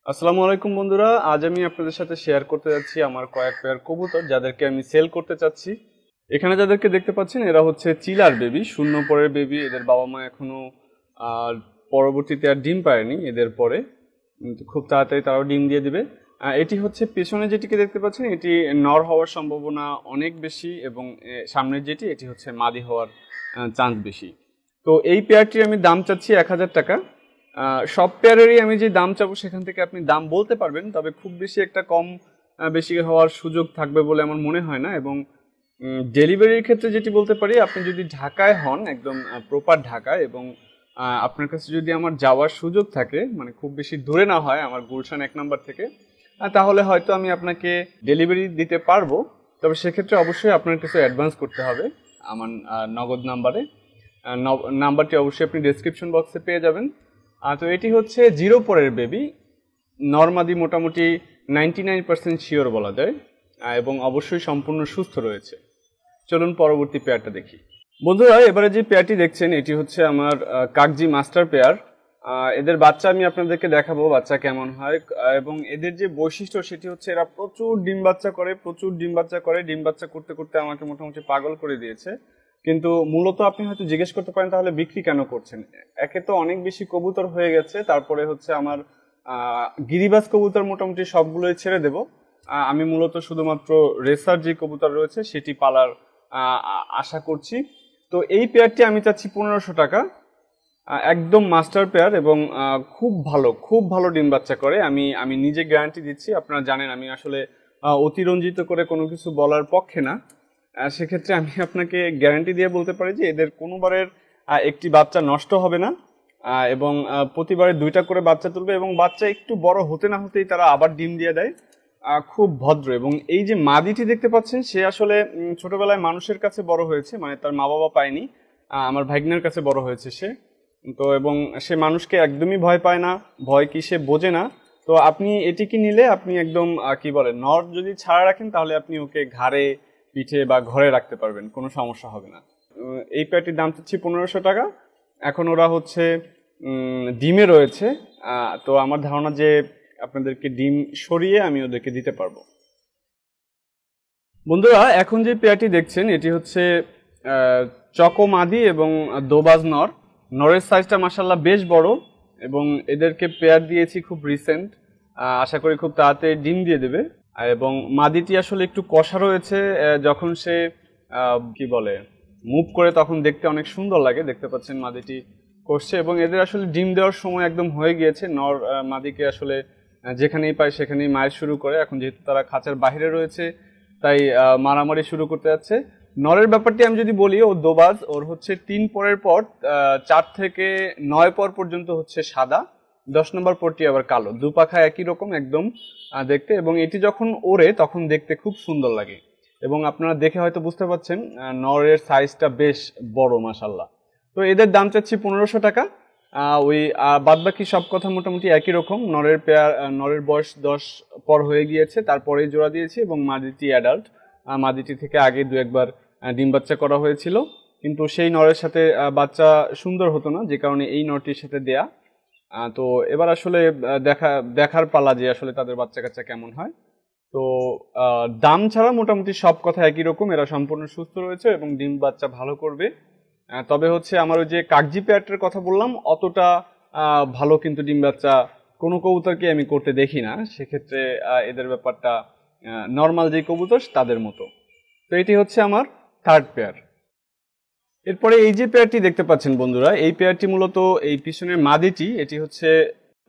আসসালামু আলাইকুম বন্ধুরা, আজ আমি আপনাদের সাথে শেয়ার করতে যাচ্ছি আমার কয়েক পেয়ার কবুতর যাদেরকে আমি সেল করতে চাচ্ছি। এখানে যাদেরকে দেখতে পাচ্ছেন এরা হচ্ছে চিলার বেবি, শূন্য পরের বেবি। এদের বাবা মা এখনো আর পরবর্তীতে আর ডিম পায়নি। এদের পরে কিন্তু খুব তাড়াতাড়ি তারাও ডিম দিয়ে দিবে। এটি হচ্ছে পেছনে যেটিকে দেখতে পাচ্ছেন এটি নর হওয়ার সম্ভাবনা অনেক বেশি, এবং সামনের যেটি এটি হচ্ছে মাদি হওয়ার চান্স বেশি। তো এই পেয়ারটির আমি দাম চাচ্ছি 1000 টাকা। সব পেয়ারেরই আমি যে দাম চাবো সেখান থেকে আপনি দাম বলতে পারবেন, তবে খুব বেশি একটা কম বেশি হওয়ার সুযোগ থাকবে বলে আমার মনে হয় না। এবং ডেলিভারির ক্ষেত্রে যেটি বলতে পারি, আপনি যদি ঢাকায় হন, একদম প্রপার ঢাকায়, এবং আপনার কাছে যদি আমার যাওয়ার সুযোগ থাকে, মানে খুব বেশি দূরে না হয় আমার গুলশান 1 নম্বর থেকে, তাহলে হয়তো আমি আপনাকে ডেলিভারি দিতে পারবো। তবে সেক্ষেত্রে অবশ্যই আপনার কিছু অ্যাডভান্স করতে হবে আমার নগদ নাম্বারে। নাম্বারটি অবশ্যই আপনি ডেসক্রিপশন বক্সে পেয়ে যাবেন। তো এটি হচ্ছে 0 পরের বেবি, নর্মাদি মোটামুটি 99% শিওর বলা যায়, এবং অবশ্যই সম্পূর্ণ সুস্থ রয়েছে। চলুন পরবর্তী পেয়ারটা দেখি। বন্ধুরা, এবারে যে পেয়ারটি দেখছেন এটি হচ্ছে আমার কাকজি মাস্টার পেয়ার। এদের বাচ্চা আমি আপনাদেরকে দেখাবো বাচ্চা কেমন হয়, এবং এদের যে বৈশিষ্ট্য সেটি হচ্ছে এরা প্রচুর ডিম বাচ্চা করে, ডিম বাচ্চা করতে করতে আমাকে মোটামুটি পাগল করে দিয়েছে। কিন্তু মূলত আপনি হয়তো জিজ্ঞেস করতে পারেন তাহলে বিক্রি কেন করছেন। একে তো অনেক বেশি কবুতর হয়ে গেছে, তারপরে হচ্ছে আমার গিরিবাজ কবুতর মোটামুটি সবগুলোই ছেড়ে দেব। আমি মূলত শুধুমাত্র রেসার যে কবুতর রয়েছে সেটি পালার আশা করছি। তো এই পেয়ারটি আমি চাচ্ছি 1500 টাকা। একদম মাস্টার পেয়ার, এবং খুব ভালো ডিম বাচ্চা করে। আমি নিজে গ্যারান্টি দিচ্ছি। আপনারা জানেন আমি আসলে অতিরঞ্জিত করে কোনো কিছু বলার পক্ষে না। সেক্ষেত্রে আমি আপনাকে গ্যারান্টি দিয়ে বলতে পারি যে এদের কোনোবারের একটি বাচ্চা নষ্ট হবে না, এবং প্রতিবারে 2টা করে বাচ্চা তুলবে, এবং বাচ্চা একটু বড় হতে না হতেই তারা আবার ডিম দিয়ে দেয়। খুব ভদ্র। এবং এই যে মাদিটি দেখতে পাচ্ছেন সে আসলে ছোটবেলায় মানুষের কাছে বড় হয়েছে, মানে তার মা বাবা পায়নি, আমার ভাগ্নের কাছে বড় হয়েছে সে। তো এবং সে মানুষকে একদমই ভয় পায় না, ভয় কি সে বোঝে না। তো আপনি এটিকে নিলে আপনি একদম কি বলে নর যদি ছাড়া রাখেন তাহলে আপনি ওকে ঘাড়ে, পিঠে বা ঘরে রাখতে পারবেন, কোনো সমস্যা হবে না। এই প্যাটির দাম চাচ্ছি 1500 টাকা। এখন ওরা হচ্ছে ডিমে রয়েছে। তো আমার ধারণা যে আপনাদেরকে ডিম সরিয়ে আমি ওদেরকে দিতে পারবো। বন্ধুরা, এখন যে পেয়ারটি দেখছেন এটি হচ্ছে চকো মাদি এবং দোবাজ নর। নরের সাইজটা মাশাআল্লাহ বেশ বড়, এবং এদেরকে পেয়ার দিয়েছি খুব রিসেন্ট। আশা করি খুব তাড়াতাড়ি ডিম দিয়ে দেবে। এবং মাদিটি আসলে একটু কষা রয়েছে, যখন সে কি বলে মুভ করে তখন দেখতে অনেক সুন্দর লাগে। দেখতে পাচ্ছেন মাদিটি করছে, এবং এদের আসলে ডিম দেওয়ার সময় একদম হয়ে গিয়েছে। নর মাদিকে আসলে যেখানেই পায় সেখানেই মায়ের শুরু করে। এখন যেহেতু তারা খাঁচার বাইরে রয়েছে তাই মারামারি শুরু করতে যাচ্ছে। নরের ব্যাপারটি আমি যদি বলি, ও দোবাজ, ওর হচ্ছে 3 পরের পর 4 থেকে 9 পর পর্যন্ত হচ্ছে সাদা, 10 নম্বর পরটি আবার কালো, দুপাখা একই রকম একদম দেখতে। এবং এটি যখন ওড়ে তখন দেখতে খুব সুন্দর লাগে, এবং আপনারা দেখে হয়তো বুঝতে পারছেন নরের সাইজটা বেশ বড় মাশাল্লাহ। তো এদের দাম চাচ্ছি 1500 টাকা। ওই বাদ বাকি সব কথা মোটামুটি একই রকম। নরের পেয়ার, নরের বয়স 10 পর হয়ে গিয়েছে, তারপরেই জোড়া দিয়েছি, এবং মাদিটি অ্যাডাল্ট। মাদিটি থেকে আগে 2-1 বার ডিম বাচ্চা করা হয়েছিল, কিন্তু সেই নরের সাথে বাচ্চা সুন্দর হতো না, যে কারণে এই নরটির সাথে দেয়া। তো এবার আসলে দেখার পালা যে আসলে তাদের বাচ্চা কাচ্চা কেমন হয়। তো দাম ছাড়া মোটামুটি সব কথা একই রকম। এরা সম্পূর্ণ সুস্থ রয়েছে এবং ডিম বাচ্চা ভালো করবে। তবে হচ্ছে আমার ওই যে কাগজি পেয়ারটার কথা বললাম, অতটা ভালো কিন্তু ডিম বাচ্চা কোনো কবুতরকে আমি করতে দেখি না। সেক্ষেত্রে এদের ব্যাপারটা নর্মাল যে কবুতর তাদের মতো। তো এটি হচ্ছে আমার থার্ড পেয়ার। এরপরে এই যে পেয়ারটি দেখতে পাচ্ছেন বন্ধুরা, এই পেয়ারটি মূলত এই পিছনের মাদিটি, এটি হচ্ছে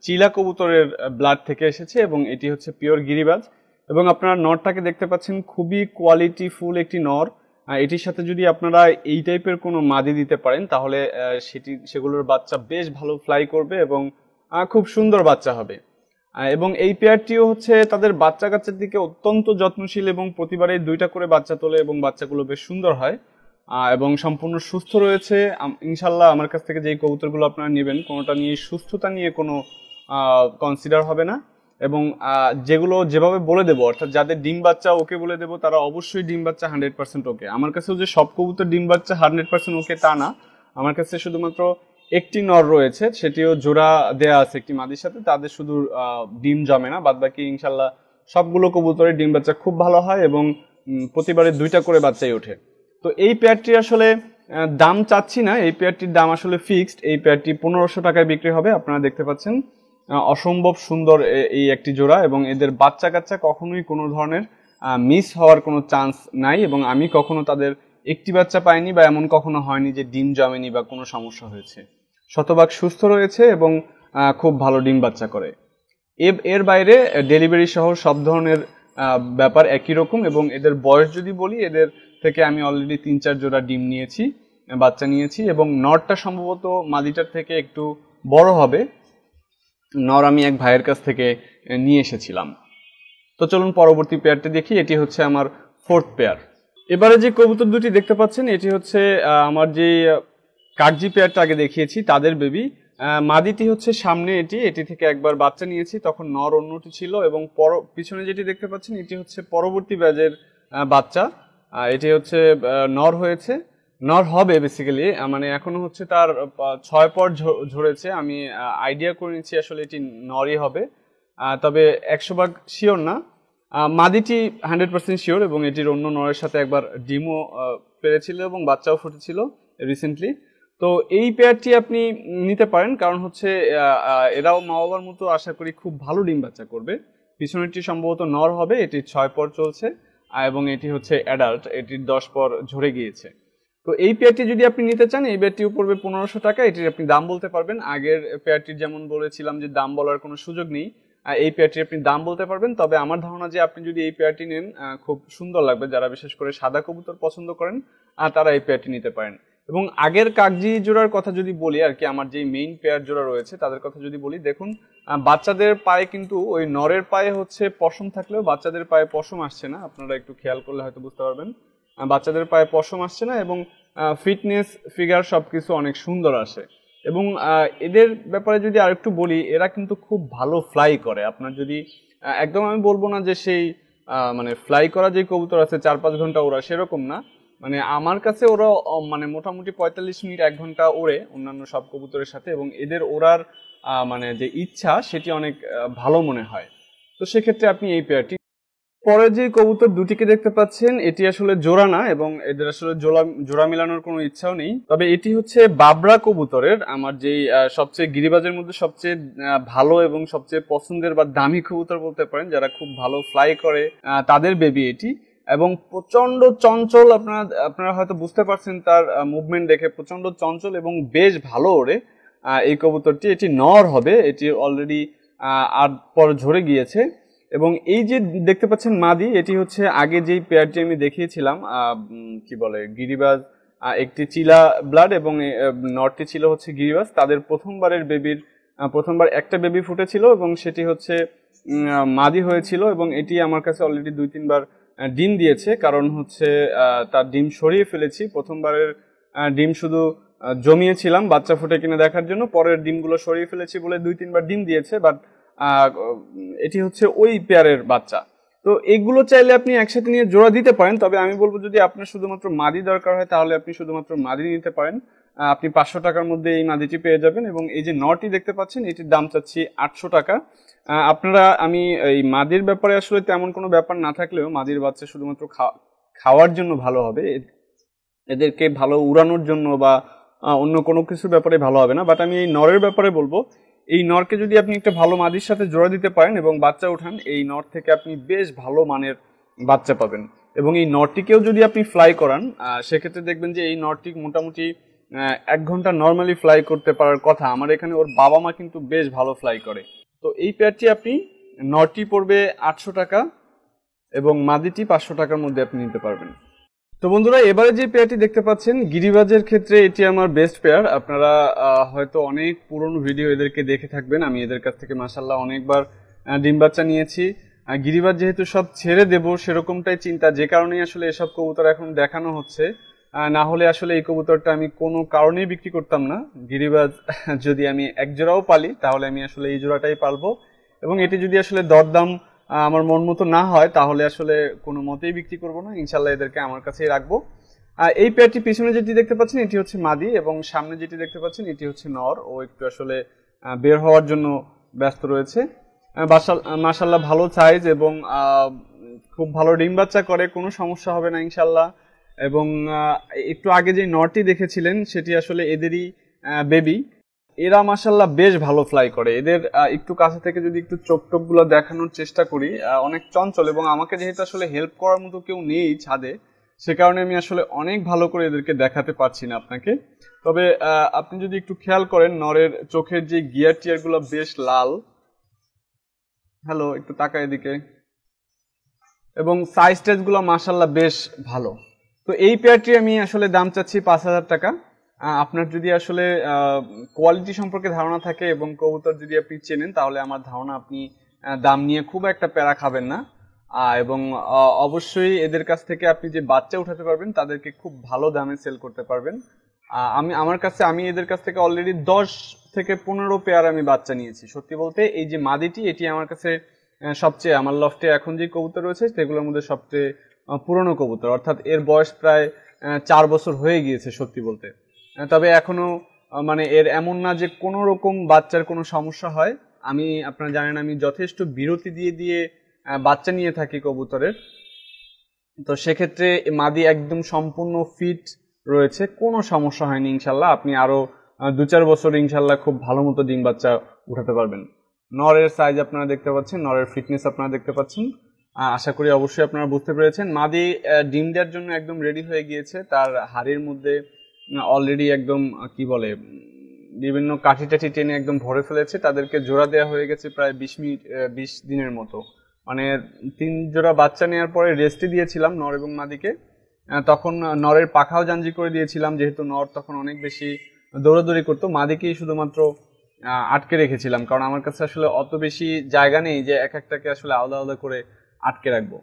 চিলা কবুতরের ব্লাড থেকে এসেছে, এবং এটি হচ্ছে পিওর গিরিবাজ। এবং আপনারা নরটাকে দেখতে পাচ্ছেন, খুবই কোয়ালিটিফুল একটি নর। এটির সাথে যদি আপনারা এই টাইপের কোনো মাদি দিতে পারেন তাহলে সেগুলোর বাচ্চা বেশ ভালো ফ্লাই করবে, এবং খুব সুন্দর বাচ্চা হবে। এবং এই পেয়ারটিও হচ্ছে তাদের বাচ্চা কাচ্চার দিকে অত্যন্ত যত্নশীল, এবং প্রতিবারে 2টা করে বাচ্চা তোলে, এবং বাচ্চাগুলো বেশ সুন্দর হয়, এবং সম্পূর্ণ সুস্থ রয়েছে। ইনশাল্লাহ আমার কাছ থেকে যেই কবুতরগুলো আপনারা নেবেন কোনোটা নিয়ে সুস্থতা নিয়ে কোনো কনসিডার হবে না। এবং যেগুলো যেভাবে বলে দেবো, অর্থাৎ যাদের ডিম বাচ্চা ওকে বলে দেবো, তারা অবশ্যই ডিম বাচ্চা 100% ওকে। আমার কাছেও যে সব কবুতর ডিম বাচ্চা 100% ওকে তা না, আমার কাছে শুধুমাত্র একটি নর রয়েছে, সেটিও জোড়া দেয়া আছে একটি মাদির সাথে, তাদের শুধু ডিম জমে না, বাদ বাকি ইনশাল্লাহ সবগুলো কবুতরের ডিম বাচ্চা খুব ভালো হয় এবং প্রতিবারে 2টা করে বাচ্চাই ওঠে। তো এই পেয়ারটি আসলে দাম চাচ্ছি না, এই পেয়ারটির দাম আসলে ফিক্সড। এই পেয়ারটি 1500 টাকায় বিক্রি হবে। আপনারা দেখতে পাচ্ছেন অসম্ভব সুন্দর এই একটি জোড়া, এবং এদের বাচ্চা কাচ্চা কখনোই কোনো ধরনের মিস হওয়ার কোনো চান্স নাই, এবং আমি কখনো তাদের একটি বাচ্চা পাইনি বা এমন কখনো হয়নি যে ডিম জমেনি বা কোনো সমস্যা হয়েছে। শতভাগ সুস্থ রয়েছে এবং খুব ভালো ডিম বাচ্চা করে। এর বাইরে ডেলিভারি সহ সব ধরনের ব্যাপার একই রকম। এবং এদের বয়স যদি বলি, এদের থেকে আমি অলরেডি 3-4 জোড়া ডিম নিয়েছি, বাচ্চা নিয়েছি, এবং নরটা সম্ভবত মাদিটার থেকে একটু বড় হবে। নর আমি এক ভাইয়ের কাছ থেকে নিয়ে এসেছিলাম। তো চলুন পরবর্তী পেয়ারটি দেখি। এটি হচ্ছে আমার 4th পেয়ার। এবারে যে কবুতর দুটি দেখতে পাচ্ছেন, এটি হচ্ছে আমার যে কাগজি পেয়ারটা আগে দেখিয়েছি তাদের বেবি। মাদিটি হচ্ছে সামনে, এটি থেকে একবার বাচ্চা নিয়েছি, তখন নর অন্যটি ছিল, এবং পিছনে যেটি দেখতে পাচ্ছেন এটি হচ্ছে পরবর্তী ব্যাচের বাচ্চা। এটি হচ্ছে নর হয়েছে, নর হবে বেসিক্যালি, মানে এখনো হচ্ছে তার 6 পর ঝরেছে। আমি আইডিয়া করে নিচ্ছি আসলে এটি নরই হবে, তবে 100% শিওর না। মাদিটি 100% শিওর, এবং এটির অন্য নরের সাথে একবার ডিমও পেরেছিল এবং বাচ্চাও ফুটেছিল রিসেন্টলি। তো এই পেয়ারটি আপনি নিতে পারেন, কারণ হচ্ছে এরাও মা বাবার মতো আশা করি খুব ভালো ডিম বাচ্চা করবে। পিছনেরটি সম্ভবত নর হবে, এটির 6 পর চলছে, এবং এটি হচ্ছে অ্যাডাল্ট, এটির 10 পর ঝরে গিয়েছে। তো এই পেয়ারটি যদি আপনি নিতে চান, এই পেয়ারটিও পড়বে 1500 টাকা। এটির আপনি দাম বলতে পারবেন। আগের পেয়ারটির যেমন বলেছিলাম যে দাম বলার কোনো সুযোগ নেই, এই পেয়ারটির আপনি দাম বলতে পারবেন। তবে আমার ধারণা যে আপনি যদি এই পেয়ারটি নেন, খুব সুন্দর লাগবে। যারা বিশেষ করে সাদা কবুতর পছন্দ করেন তারা এই পেয়ারটি নিতে পারেন। এবং আগের কাগজি জোড়ার কথা যদি বলি আর কি, আমার যে মেইন পেয়ার জোড়া রয়েছে তাদের কথা যদি বলি, দেখুন বাচ্চাদের পায়ে কিন্তু ওই নরের পায়ে হচ্ছে পশম থাকলেও বাচ্চাদের পায়ে পশম আসছে না। আপনারা একটু খেয়াল করলে হয়তো বুঝতে পারবেন, বাচ্চাদের পায়ে পশম আসছে না, এবং ফিটনেস ফিগার সবকিছু অনেক সুন্দর আসে। এবং এদের ব্যাপারে যদি আরেকটু বলি, এরা কিন্তু খুব ভালো ফ্লাই করে। আপনার যদি একদম, আমি বলবো না যে সেই মানে ফ্লাই করা যে কবুতর আছে 4-5 ঘন্টা ওরা, সেরকম না। মানে আমার কাছে ওরা মানে মোটামুটি 45 মিনিট 1 ঘন্টা ওড়ে অন্যান্য সব কবুতরের সাথে, এবং এদের ওড়ার মানে যে ইচ্ছা সেটি অনেক ভালো মনে হয়। তো সেক্ষেত্রে আপনি এই পেয়ারটি। পরে যে কবুতর দুটিকে দেখতে পাচ্ছেন, এটি আসলে জোড়া না, এবং এদের আসলে জোড়া মেলানোর কোনো ইচ্ছাও নেই। তবে এটি হচ্ছে বাবরা কবুতরের, আমার যেই সবচেয়ে গিরিবাজের মধ্যে সবচেয়ে ভালো এবং সবচেয়ে পছন্দের বা দামি কবুতর বলতে পারেন, যারা খুব ভালো ফ্লাই করে তাদের বেবি এটি। এবং প্রচন্ড চঞ্চল, আপনারা হয়তো বুঝতে পারছেন তার মুভমেন্ট দেখে, প্রচন্ড চঞ্চল এবং বেশ ভালো ওড়ে এই কবুতরটি। এটি নর হবে, এটি অলরেডি 8 পর ঝরে গিয়েছে। এবং এই যে দেখতে পাচ্ছেন মাদি, এটি হচ্ছে আগে যেই পেয়ারটি আমি দেখিয়েছিলাম, কি বলে গিরিবাজ, একটি চিলা ব্লাড, এবং নরটি ছিল হচ্ছে গিরিবাজ। তাদের প্রথমবার একটা বেবি ফুটেছিল, এবং সেটি হচ্ছে মাদি হয়েছিল, এবং এটি আমার কাছে অলরেডি 2-3 বার ডিম দিয়েছে। কারণ হচ্ছে তার ডিম সরিয়ে ফেলেছি। প্রথমবারের ডিম শুধু জমিয়েছিলাম বাচ্চা ফুটে কিনা দেখার জন্য, পরের ডিমগুলো সরিয়ে ফেলেছি বলে 2-3 বার ডিম দিয়েছে। বাট এটি হচ্ছে ওই পেয়ারের বাচ্চা। তো এগুলো চাইলে আপনি একসাথে নিয়ে জোড়া দিতে পারেন, তবে আমি বলবো যদি আপনার শুধুমাত্র মাদি দরকার হয় তাহলে আপনি শুধুমাত্র মাদি নিতে পারেন। আপনি 500 টাকার মধ্যে এই মাদিটি পেয়ে যাবেন। এবং এই যে নটি দেখতে পাচ্ছেন, এটির দাম চাচ্ছি 800 টাকা। আপনারা, আমি এই মাদির ব্যাপারে আসলে তেমন কোনো ব্যাপার না থাকলেও, মাদির বাচ্চা শুধুমাত্র খাওয়ার জন্য ভালো হবে, এদেরকে ভালো উড়ানোর জন্য বা অন্য কোনো কিছুর ব্যাপারে ভালো হবে না। বাট আমি এই নরের ব্যাপারে বলবো, এই নরকে যদি আপনি একটা ভালো মাদির সাথে জোড়া দিতে পারেন এবং বাচ্চা উঠান, এই নর থেকে আপনি বেশ ভালো মানের বাচ্চা পাবেন। এবং এই নরটিকেও যদি আপনি ফ্লাই করান, সেক্ষেত্রে দেখবেন যে এই নরটি মোটামুটি 1 ঘন্টা নর্মালি ফ্লাই করতে পারার কথা। আমার এখানে ওর বাবা মা কিন্তু বেশ ভালো ফ্লাই করে। তো এই পেয়ারটি আপনি, নরটি পড়বে 800 টাকা এবং মাদিটি 500 টাকার মধ্যে আপনি নিতে পারবেন। তো বন্ধুরা, এবারে যে পেয়ারটি দেখতে পাচ্ছেন, গিরিবাজের ক্ষেত্রে এটি আমার বেস্ট পেয়ার। আপনারা হয়তো অনেক পুরনো ভিডিও এদেরকে দেখে থাকবেন। আমি এদের কাছ থেকে মাশাআল্লাহ অনেকবার ডিম বাচ্চা নিয়েছি। গিরিবাজ যেহেতু সব ছেড়ে দেব সেরকমটাই চিন্তা, যে কারণেই আসলে এসব কবুতর এখন দেখানো হচ্ছে। না হলে আসলে এই কবুতরটা আমি কোনো কারণেই বিক্রি করতাম না। গিরিবাজ যদি আমি এক জোড়াও পালি তাহলে আমি আসলে এই জোড়াটাই পালবো, এবং এটি যদি আসলে দরদাম আমার মন মতো না হয় তাহলে আসলে কোনো মতেই বিক্রি করবো না। ইনশাল্লাহ এদেরকে আমার কাছেই রাখবো। এই পেয়ারটি পিছনে যেটি দেখতে পাচ্ছেন এটি হচ্ছে মাদি, এবং সামনে যেটি দেখতে পাচ্ছেন এটি হচ্ছে নর। ও একটু আসলে বের হওয়ার জন্য ব্যস্ত রয়েছে। মাশাআল্লাহ ভালো সাইজ এবং খুব ভালো ডিম বাচ্চা করে, কোনো সমস্যা হবে না ইনশাল্লাহ। এবং একটু আগে যে নরটি দেখেছিলেন সেটি আসলে এদেরই বেবি। এরা মাশাআল্লাহ বেশ ভালো ফ্লাই করে। এদের একটু কাছে থেকে যদি একটু চোখ টোক গুলো দেখানোর চেষ্টা করি, অনেক চঞ্চল, এবং আমাকে যেহেতু আসলে হেল্প করার মতো কেউ নেই ছাদে, সে কারণে আমি আসলে অনেক ভালো করে এদেরকে দেখাতে পারছি না আপনাকে। তবে আপনি যদি একটু খেয়াল করেন, নরের চোখের যে গিয়ার টিয়ার গুলো বেশ লাল। হ্যালো, একটু তাকা এদিকে। এবং সাইজ টাইজ গুলো মাশাআল্লাহ বেশ ভালো। তো এই পেয়ারটি আমি আসলে দাম চাচ্ছি 5,000 টাকা। আপনার যদি আসলে কোয়ালিটি সম্পর্কে ধারণা থাকে এবং কবুতর যদি আপনি চেনেন, তাহলে আমার ধারণা আপনি দাম নিয়ে খুব একটা প্যারা খাবেন না। এবং অবশ্যই এদের কাছ থেকে আপনি যে বাচ্চা উঠাতে পারবেন তাদেরকে খুব ভালো দামে সেল করতে পারবেন। আমি এদের কাছ থেকে অলরেডি 10 থেকে 15 পেয়ার আমি বাচ্চা নিয়েছি। সত্যি বলতে এই যে মাদিটি, এটি আমার কাছে সবচেয়ে, আমার লফটে এখন যে কবুতর রয়েছে সেগুলোর মধ্যে সবচেয়ে পুরনো কবুতর, অর্থাৎ এর বয়স প্রায় 4 বছর হয়ে গিয়েছে সত্যি বলতে। তবে এখনো মানে এর এমন না যে কোনো রকম বাচ্চার কোনো সমস্যা হয়। আপনারা জানেন আমি যথেষ্ট বিরতি দিয়ে দিয়ে বাচ্চা নিয়ে থাকি কবুতরের। তো সেক্ষেত্রে মাদি একদম সম্পূর্ণ ফিট রয়েছে, কোনো সমস্যা হয়নি ইনশাল্লাহ। আপনি আরো 2-4 বছর ইনশাল্লাহ খুব ভালো মতো ডিম বাচ্চা উঠাতে পারবেন। নরের সাইজ আপনারা দেখতে পাচ্ছেন, নরের ফিটনেস আপনারা দেখতে পাচ্ছেন। আশা করি অবশ্যই আপনারা বুঝতে পেরেছেন। মাদি ডিম দেওয়ার জন্য একদম রেডি হয়ে গিয়েছে। তার হাড়ির মধ্যে অলরেডি একদম কি বলে বিভিন্ন কাঠি টাঠি টেনে একদম ভরে ফেলেছে। তাদেরকে জোড়া দেওয়া হয়ে গেছে প্রায় 20 দিনের মতো। মানে 3 জোড়া বাচ্চা নেওয়ার পরে রেস্টে দিয়েছিলাম নর এবং মাদিকে। তখন নরের পাখাও জাঞ্জি করে দিয়েছিলাম, যেহেতু নর তখন অনেক বেশি দৌড়াদৌড়ি করতো। মাদিকেই শুধুমাত্র আটকে রেখেছিলাম, কারণ আমার কাছে আসলে অত বেশি জায়গা নেই যে এক একটাকে আসলে আলাদা আলাদা করে আটকে রাখবো।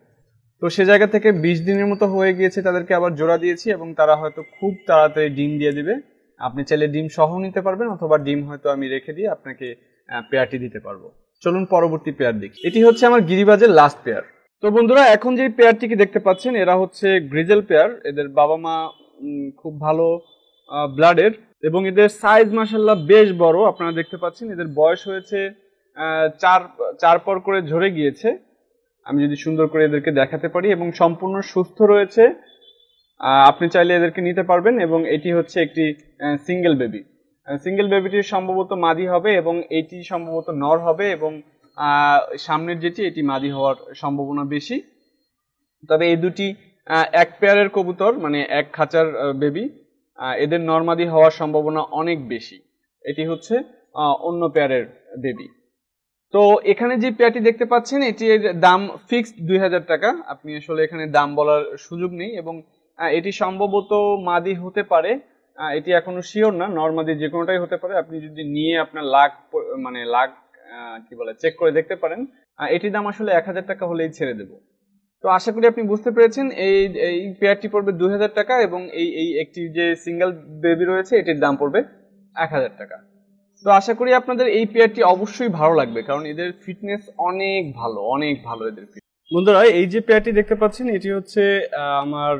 তো সে জায়গা থেকে 20 দিনের মতো হয়ে গিয়েছে, তাদেরকে আবার জোড়া দিয়েছি এবং তারা হয়তো খুব তাড়াতাড়ি ডিম দিয়ে দিবে। আপনি চাইলে ডিম সহ নিতে পারবেন, অথবা ডিম হয়তো আমি রেখে দিয়ে আপনাকে পেয়ারটি দিতে পারবো। চলুন পরবর্তী পেয়ার দেখি। এটি হচ্ছে আমার গিরিবাজের লাস্ট পেয়ার। তো বন্ধুরা, এখন যে পেয়ারটিকে দেখতে পাচ্ছেন এরা হচ্ছে গ্রিজেল পেয়ার। এদের বাবা মা খুব ভালো ব্লাডের, এবং এদের সাইজ মাশাআল্লাহ বেশ বড়। আপনারা দেখতে পাচ্ছেন এদের বয়স হয়েছে 4 পর করে ঝরে গিয়েছে। আমি যদি সুন্দর করে এদেরকে দেখাতে পারি, এবং সম্পূর্ণ সুস্থ রয়েছে। আপনি চাইলে এদেরকে নিতে পারবেন। এবং এটি হচ্ছে একটি সিঙ্গেল বেবি। সিঙ্গেল বেবিটি সম্ভবত মাদি হবে, এবং এটি সম্ভবত নর হবে, এবং সামনের যেটি এটি মাদি হওয়ার সম্ভাবনা বেশি। তবে এই দুটি এক পেয়ারের কবুতর, মানে এক খাঁচার বেবি, এদের নরমাদি হওয়ার সম্ভাবনা অনেক বেশি। এটি হচ্ছে অন্য পেয়ারের বেবি। তো এখানে যে পেয়ারটি দেখতে পাচ্ছেন এটির দাম ফিক্সড 2000 টাকা। আপনি আসলে এখানে দাম বলার সুযোগ নেই, এবং এটি সম্ভবত মাদি হতে পারে, এটি এখনো শিওর না। নরমাদি যে কোনোটাই হতে পারে। আপনি যদি নিয়ে আপনার লাক কি বলে চেক করে দেখতে পারেন। এটির দাম আসলে 1000 টাকা হলেই ছেড়ে দেব। তো আশা করি আপনি বুঝতে পেরেছেন। এই পেয়ারটি পড়বে 2000 টাকা, এবং এই একটি যে সিঙ্গেল বেবি রয়েছে এটির দাম পড়বে 1000 টাকা। তো আশা করি আপনাদের এই পেয়ারটি অবশ্যই ভালো লাগবে, কারণ এদের ফিটনেস অনেক ভালো, অনেক ভালো এদের ফিটনেস। বন্ধুরা, এই যে পেয়ারটি দেখতে পাচ্ছেন এটি হচ্ছে আমার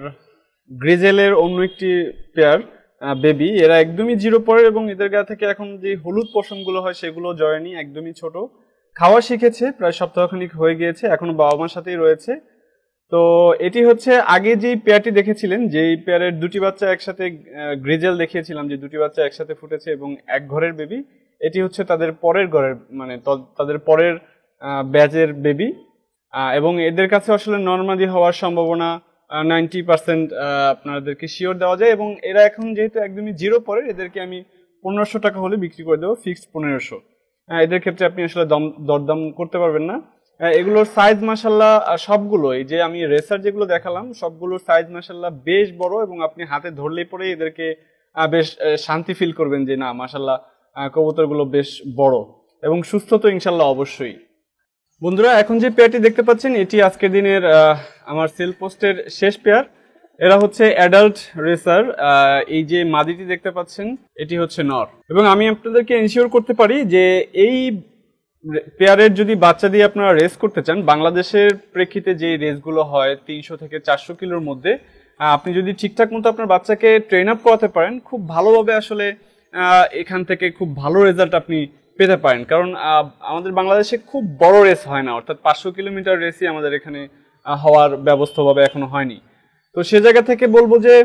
গ্রিজেলের অন্য একটি পেয়ার বেবি। এরা একদমই 0 পরের, এবং এদের গা থেকে এখন যে হলুদ পশমগুলো হয় সেগুলো জয়নি, একদমই ছোট। খাওয়া শিখেছে, প্রায় সপ্তাহখানিক হয়ে গিয়েছে, এখনো বাবা মার সাথেই রয়েছে। তো এটি হচ্ছে আগে যে পেয়ারটি দেখেছিলেন, যেই পেয়ারের দুটি বাচ্চা একসাথে গ্রিজেল দেখিয়েছিলাম, যে দুটি বাচ্চা একসাথে ফুটেছে এবং এক ঘরের বেবি। এটি হচ্ছে তাদের পরের ঘরের, মানে তাদের পরের ব্যাচের বেবি। এবং এদের কাছে আসলে নরমাদি হওয়ার সম্ভাবনা 90% আপনাদেরকে শিওর দেওয়া যায়। এবং এরা এখন যেহেতু একদমই 0 পরের, এদেরকে আমি 1500 টাকা হলে বিক্রি করে দেবো, ফিক্সড 1500। এদের ক্ষেত্রে আপনি আসলে দরদাম করতে পারবেন না। এগুলোর সাইজ মাশাআল্লাহ সবগুলো, এই যে আমি রেসার যেগুলো দেখালাম সবগুলোর সাইজ মাশাআল্লাহ বেশ বড়, এবং আপনি হাতে ধরলেই পরে এদেরকে বেশ শান্তি ফিল করবেন যে না মাশাআল্লাহ কবুতরগুলো বেশ বড় এবং সুস্থ। তো ইনশাআল্লাহ অবশ্যই। বন্ধুরা, এখন যে পেয়ারটি দেখতে পাচ্ছেন এটি আজকের দিনের আমার সেল পোস্টের শেষ পেয়ার। এরা হচ্ছে অ্যাডাল্ট রেসার। এই যে মাদিটি দেখতে পাচ্ছেন এটি হচ্ছে নর, এবং আমি আপনাদেরকে এনশিওর করতে পারি যে এই পেয়ারের যদি বাচ্চা দিয়ে আপনারা রেস করতে চান, বাংলাদেশের প্রেক্ষিতে যে রেসগুলো হয় 300 থেকে 400 কিলোর মধ্যে, আপনি যদি ঠিকঠাক মতো আপনার বাচ্চাকে ট্রেন আপ করাতে পারেন, খুব ভালোভাবে আসলে এখান থেকে খুব ভালো রেজাল্ট আপনি পেতে পারেন। কারণ আমাদের বাংলাদেশে খুব বড় রেস হয় না, অর্থাৎ 500 কিলোমিটার রেসই আমাদের এখানে হওয়ার ব্যবস্থাভাবে এখনো হয়নি। তো সে জায়গা থেকে বলবো যে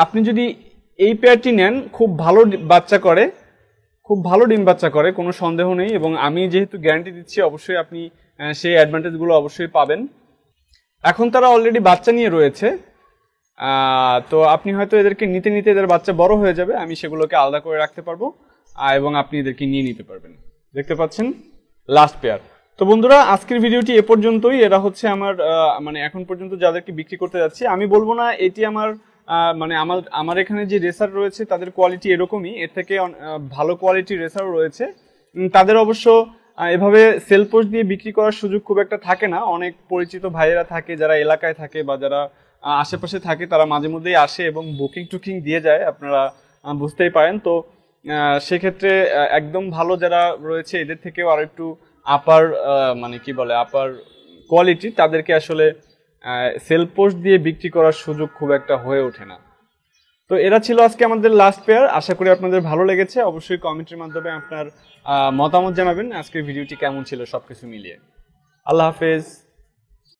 আপনি যদি এই পেয়ারটি নেন, খুব ভালো বাচ্চা করে, খুব ভালো ডিম বাচ্চা করে, কোনো সন্দেহ নেই। এবং আমি যেহেতু গ্যারান্টি দিচ্ছি, অবশ্যই আপনি সেই অ্যাডভান্টেজগুলো অবশ্যই পাবেন। এখন তারা অলরেডি বাচ্চা নিয়ে রয়েছে, তো আপনি হয়তো এদেরকে নিতে নিতে এদের বাচ্চা বড় হয়ে যাবে, আমি সেগুলোকে আলাদা করে রাখতে পারবো এবং আপনি এদেরকে নিয়ে নিতে পারবেন। দেখতে পাচ্ছেন লাস্ট পেয়ার। তো বন্ধুরা, আজকের ভিডিওটি এ পর্যন্তই। এরা হচ্ছে আমার মানে এখন পর্যন্ত যাদেরকে বিক্রি করতে যাচ্ছি, আমি বলবো না এটি আমার মানে আমার এখানে যে রেসার রয়েছে তাদের কোয়ালিটি এরকমই, এর থেকে ভালো কোয়ালিটির রেসারও রয়েছে। তাদের অবশ্য এভাবে সেল পোস্ট দিয়ে বিক্রি করার সুযোগ খুব একটা থাকে না। অনেক পরিচিত ভাইয়েরা থাকে যারা এলাকায় থাকে বা যারা আশেপাশে থাকে, তারা মাঝে মধ্যেই আসে এবং বুকিং টুকিং দিয়ে যায়, আপনারা বুঝতেই পারেন। তো সেক্ষেত্রে একদম ভালো যারা রয়েছে এদের থেকেও আর একটু আপার মানে কি বলে আপার কোয়ালিটি, তাদেরকে আসলে সেল পোস্ট দিয়ে বিক্রি করার সুযোগ খুব একটা হয়ে ওঠে না। তো এরা ছিল আজকে আমাদের লাস্ট পেয়ার। আশা করি আপনাদের ভালো লেগেছে। অবশ্যই কমেন্টের মাধ্যমে আপনার মতামত জানাবেন আজকের ভিডিওটি কেমন ছিল সবকিছু মিলিয়ে। আল্লাহ হাফেজ।